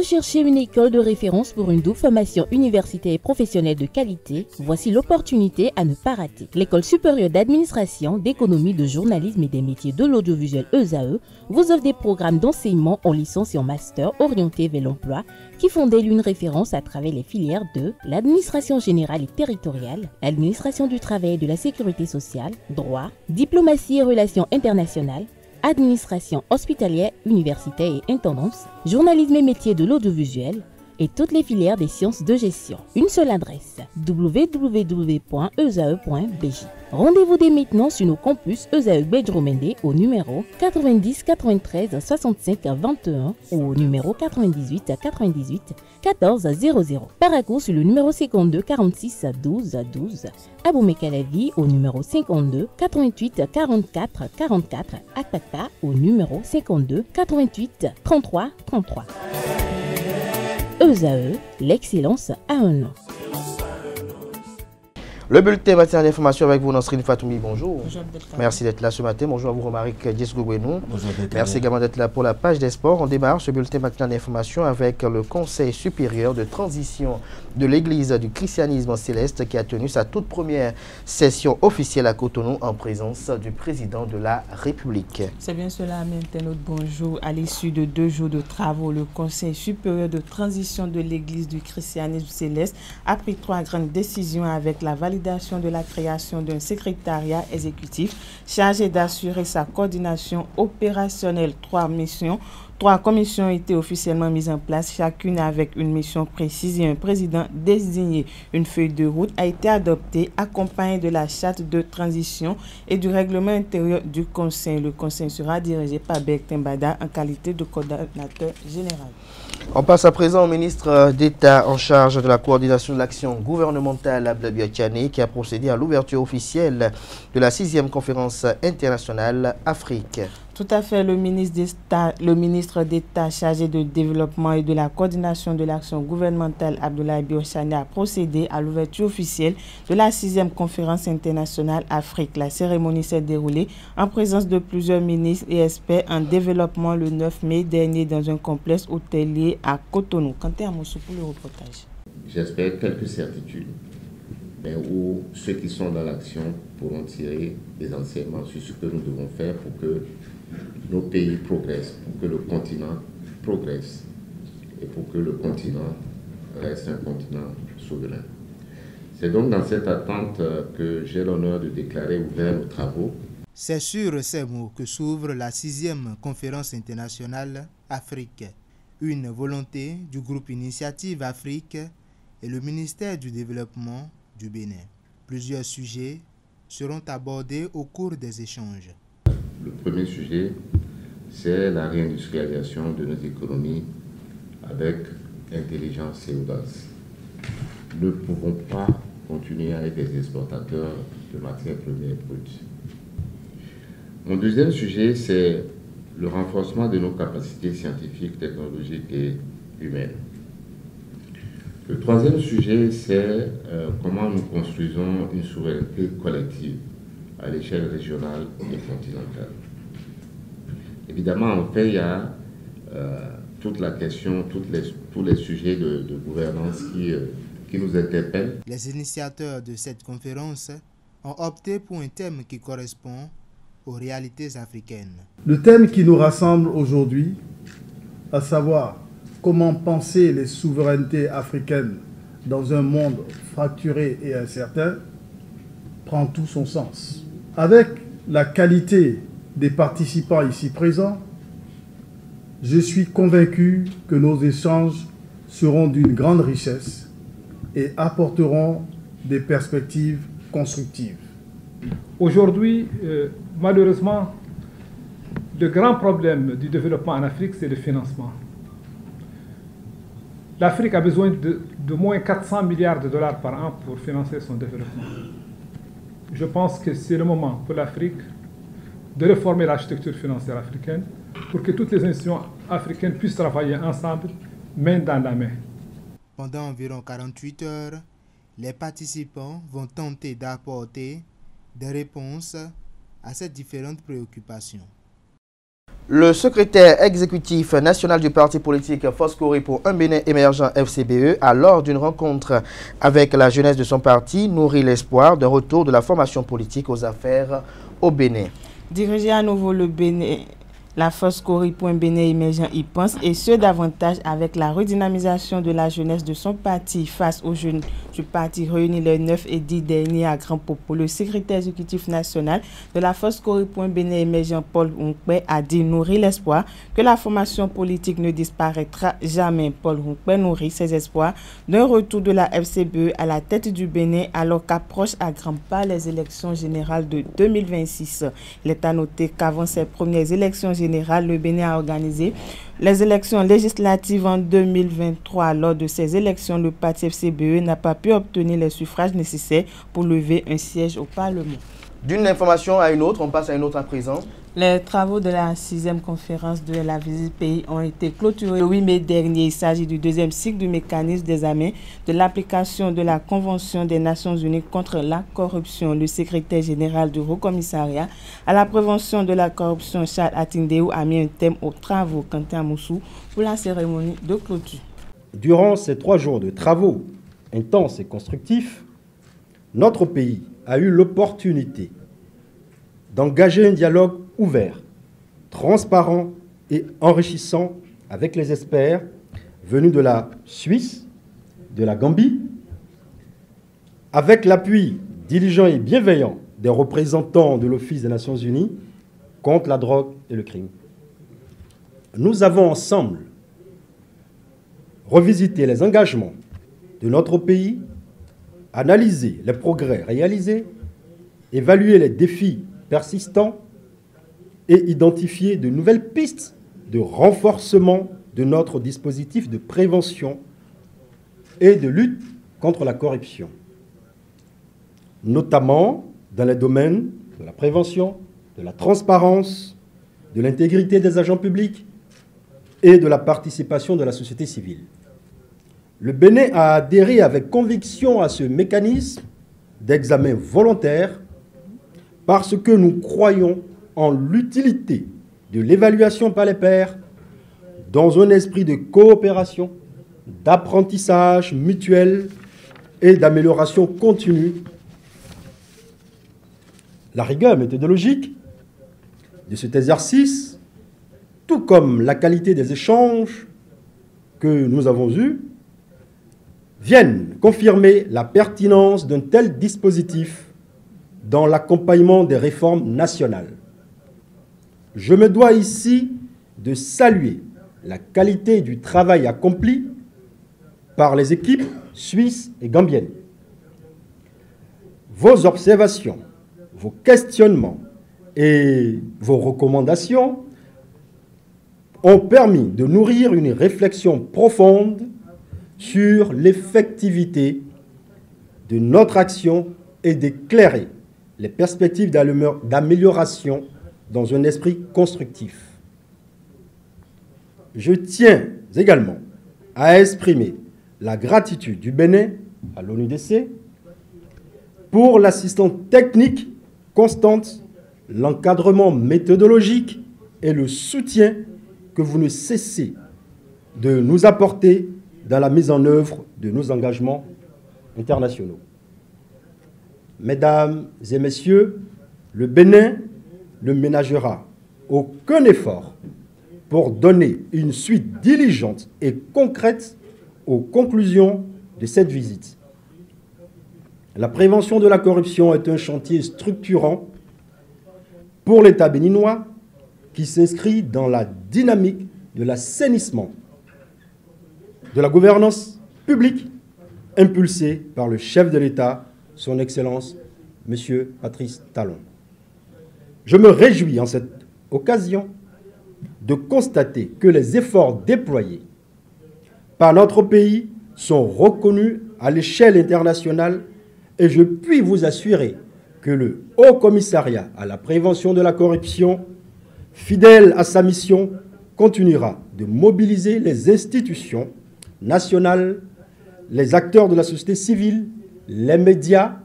recherchez une école de référence pour une double formation universitaire et professionnelle de qualité? Voici l'opportunité à ne pas rater. L'École supérieure d'administration, d'économie, de journalisme et des métiers de l'audiovisuel ESAE vous offre des programmes d'enseignement en licence et en master orientés vers l'emploi qui font d'elle une référence à travers les filières de l'administration générale et territoriale, l'administration du travail et de la sécurité sociale, droit, diplomatie et relations internationales, administration hospitalière, universitaire et intendance, journalisme et métiers de l'audiovisuel et toutes les filières des sciences de gestion. Une seule adresse, www.esae.bj. Rendez-vous dès maintenant sur nos campus ESAE Bedjromende au numéro 90 93 65 21 ou au numéro 98 98 14 00. Paracourt sur le numéro 52 46 12 12. Aboumé-Calavi au numéro 52 88 44 44. Akpakpa au numéro 52 88 33 33. ESAE, l'excellence à un nom. Le bulletin matin d'information avec vous, Nasrine Fatoumi, bonjour. Merci d'être là ce matin. Bonjour à vous, Romaric Diesgouguenou. Merci également d'être là pour la page des sports. On démarre ce bulletin matin d'information avec le Conseil supérieur de transition de l'Église du christianisme céleste qui a tenu sa toute première session officielle à Cotonou en présence du président de la République. C'est bien cela, maintenant. Bonjour. À l'issue de 2 jours de travaux, le Conseil supérieur de transition de l'Église du christianisme céleste a pris 3 grandes décisions avec la validation de la création d'un secrétariat exécutif chargé d'assurer sa coordination opérationnelle. 3 commissions ont été officiellement mises en place, chacune avec une mission précise et un président désigné. Une feuille de route a été adoptée, accompagnée de la charte de transition et du règlement intérieur du Conseil. Le Conseil sera dirigé par Bertin Bada en qualité de coordonnateur général. On passe à présent au ministre d'État en charge de la coordination de l'action gouvernementale, Abdel Tiani, qui a procédé à l'ouverture officielle de la 6e conférence internationale Afrique. Tout à fait, le ministre d'État chargé de développement et de la coordination de l'action gouvernementale, Abdoulaye Biochane, a procédé à l'ouverture officielle de la 6e conférence internationale Afrique. La cérémonie s'est déroulée en présence de plusieurs ministres et experts en développement le 9 mai dernier dans un complexe hôtelier à Cotonou. Quentin Amoussou pour le reportage. J'espère quelques certitudes, mais où ceux qui sont dans l'action pourront tirer des enseignements sur ce que nous devons faire pour que nos pays progressent, pour que le continent progresse et pour que le continent reste un continent souverain. C'est donc dans cette attente que j'ai l'honneur de déclarer ouvert nos travaux. C'est sur ces mots que s'ouvre la 6e conférence internationale Afrique, une volonté du groupe Initiative Afrique et le ministère du Développement du Bénin. Plusieurs sujets seront abordés au cours des échanges. Le premier sujet, c'est la réindustrialisation de nos économies avec intelligence et audace. Nous ne pouvons pas continuer à être des exportateurs de matières premières brutes. Mon deuxième sujet, c'est le renforcement de nos capacités scientifiques, technologiques et humaines. Le troisième sujet, c'est comment nous construisons une souveraineté collective à l'échelle régionale et continentale. Évidemment, en fait, il y a toute la question, tous les sujets de gouvernance qui nous interpellent. Les initiateurs de cette conférence ont opté pour un thème qui correspond aux réalités africaines. Le thème qui nous rassemble aujourd'hui, à savoir comment penser les souverainetés africaines dans un monde fracturé et incertain, prend tout son sens. Avec la qualité des participants ici présents, je suis convaincu que nos échanges seront d'une grande richesse et apporteront des perspectives constructives. Aujourd'hui, malheureusement, le grand problème du développement en Afrique, c'est le financement. L'Afrique a besoin de moins 400 milliards de dollars par an pour financer son développement. Je pense que c'est le moment pour l'Afrique de réformer l'architecture financière africaine pour que toutes les institutions africaines puissent travailler ensemble, main dans la main. Pendant environ 48 heures, les participants vont tenter d'apporter des réponses à ces différentes préoccupations. Le secrétaire exécutif national du parti politique Foscori pour un Bénin émergent FCBE a lors d'une rencontre avec la jeunesse de son parti nourri l'espoir d'un retour de la formation politique aux affaires au Bénin. Diriger à nouveau le Bénin, la Foscori pour un Bénin émergent y pense, et ce davantage avec la redynamisation de la jeunesse de son parti face aux jeunes du parti réunis les 9 et 10 derniers à Grand Popo. Le secrétaire exécutif national de la Foscori pour un Bénin émergent, Paul Hunkpe, a dit nourrir l'espoir que la formation politique ne disparaîtra jamais. Paul Hunkpe nourrit ses espoirs d'un retour de la FCBE à la tête du Bénin alors qu'approchent à grands pas les élections générales de 2026. Il est à noter qu'avant ces premières élections générales, le Bénin a organisé les élections législatives en 2023. Lors de ces élections, le parti FCBE n'a pas pu obtenir les suffrages nécessaires pour lever un siège au Parlement. D'une information à une autre, on passe à une autre à présent. Les travaux de la 6e conférence de la visite pays ont été clôturés le 8 mai dernier. Il s'agit du deuxième cycle du mécanisme d'examen de l'application de la Convention des Nations Unies contre la corruption. Le secrétaire général du Haut Commissariat à la prévention de la corruption, Charles Atindéou, a mis un thème aux travaux. Quentin Moussou pour la cérémonie de clôture. Durant ces 3 jours de travaux intenses et constructifs, notre pays a eu l'opportunité d'engager un dialogue ouvert, transparent et enrichissant avec les experts venus de la Suisse, de la Gambie, avec l'appui diligent et bienveillant des représentants de l'Office des Nations Unies contre la drogue et le crime. Nous avons ensemble revisité les engagements de notre pays, analysé les progrès réalisés, évalué les défis persistants et identifier de nouvelles pistes de renforcement de notre dispositif de prévention et de lutte contre la corruption, notamment dans les domaines de la prévention, de la transparence, de l'intégrité des agents publics et de la participation de la société civile. Le Bénin a adhéré avec conviction à ce mécanisme d'examen volontaire parce que nous croyons en l'utilité de l'évaluation par les pairs dans un esprit de coopération, d'apprentissage mutuel et d'amélioration continue. La rigueur méthodologique de cet exercice, tout comme la qualité des échanges que nous avons eus, viennent confirmer la pertinence d'un tel dispositif dans l'accompagnement des réformes nationales. Je me dois ici de saluer la qualité du travail accompli par les équipes suisses et gambiennes. Vos observations, vos questionnements et vos recommandations ont permis de nourrir une réflexion profonde sur l'effectivité de notre action et d'éclairer les perspectives d'amélioration dans un esprit constructif. Je tiens également à exprimer la gratitude du Bénin à l'ONUDC pour l'assistance technique constante, l'encadrement méthodologique et le soutien que vous ne cessez de nous apporter dans la mise en œuvre de nos engagements internationaux. Mesdames et messieurs, le Bénin ne ménagera aucun effort pour donner une suite diligente et concrète aux conclusions de cette visite. La prévention de la corruption est un chantier structurant pour l'État béninois qui s'inscrit dans la dynamique de l'assainissement de la gouvernance publique impulsée par le chef de l'État, son Excellence, M. Patrice Talon. Je me réjouis en cette occasion de constater que les efforts déployés par notre pays sont reconnus à l'échelle internationale et je puis vous assurer que le Haut Commissariat à la prévention de la corruption, fidèle à sa mission, continuera de mobiliser les institutions nationales, les acteurs de la société civile, les médias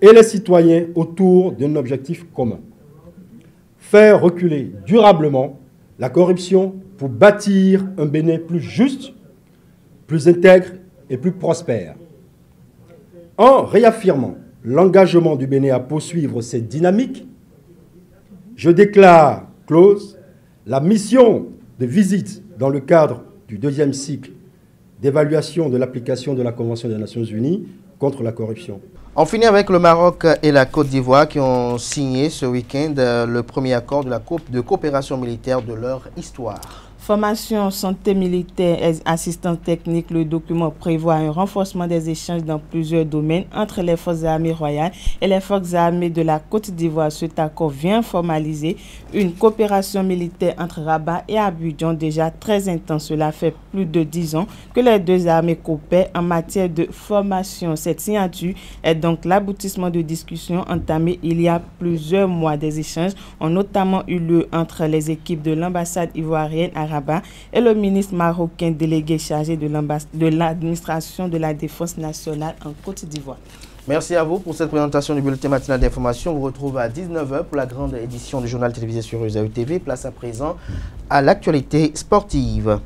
et les citoyens autour d'un objectif commun. faire reculer durablement la corruption pour bâtir un Bénin plus juste, plus intègre et plus prospère. En réaffirmant l'engagement du Bénin à poursuivre cette dynamique, je déclare close la mission de visite dans le cadre du 2e cycle d'évaluation de l'application de la Convention des Nations Unies contre la corruption. On finit avec le Maroc et la Côte d'Ivoire qui ont signé ce week-end le premier accord de coopération militaire de leur histoire. Formation, santé militaire et assistance technique, le document prévoit un renforcement des échanges dans plusieurs domaines entre les forces armées royales et les forces armées de la Côte d'Ivoire. Cet accord vient formaliser une coopération militaire entre Rabat et Abidjan déjà très intense. Cela fait plus de 10 ans que les deux armées coopèrent en matière de formation. Cette signature est donc l'aboutissement de discussions entamées il y a plusieurs mois. Des échanges ont notamment eu lieu entre les équipes de l'ambassade ivoirienne à Rabat et le ministre marocain délégué chargé de l'administration de la défense nationale en Côte d'Ivoire. Merci à vous pour cette présentation du bulletin matinal d'information. On vous retrouve à 19h pour la grande édition du journal télévisé sur USAU TV. Place à présent à l'actualité sportive.